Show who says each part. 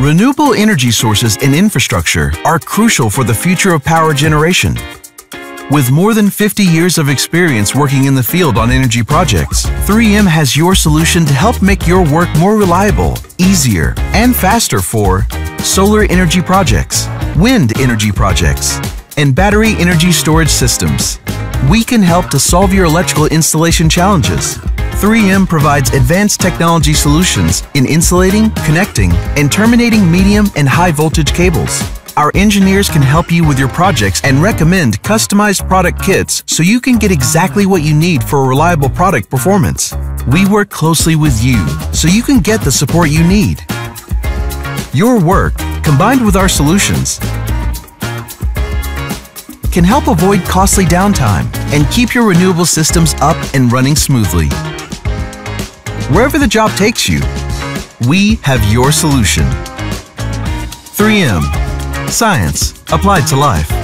Speaker 1: Renewable energy sources and infrastructure are crucial for the future of power generation. With more than 50 years of experience working in the field on energy projects, 3M has your solution to help make your work more reliable, easier, and faster for solar energy projects, wind energy projects, and battery energy storage systems. We can help to solve your electrical installation challenges. 3M provides advanced technology solutions in insulating, connecting, and terminating medium and high voltage cables. Our engineers can help you with your projects and recommend customized product kits so you can get exactly what you need for a reliable product performance. We work closely with you so you can get the support you need. Your work, combined with our solutions, can help avoid costly downtime and keep your renewable systems up and running smoothly. Wherever the job takes you, we have your solution. 3M. Science applied to life.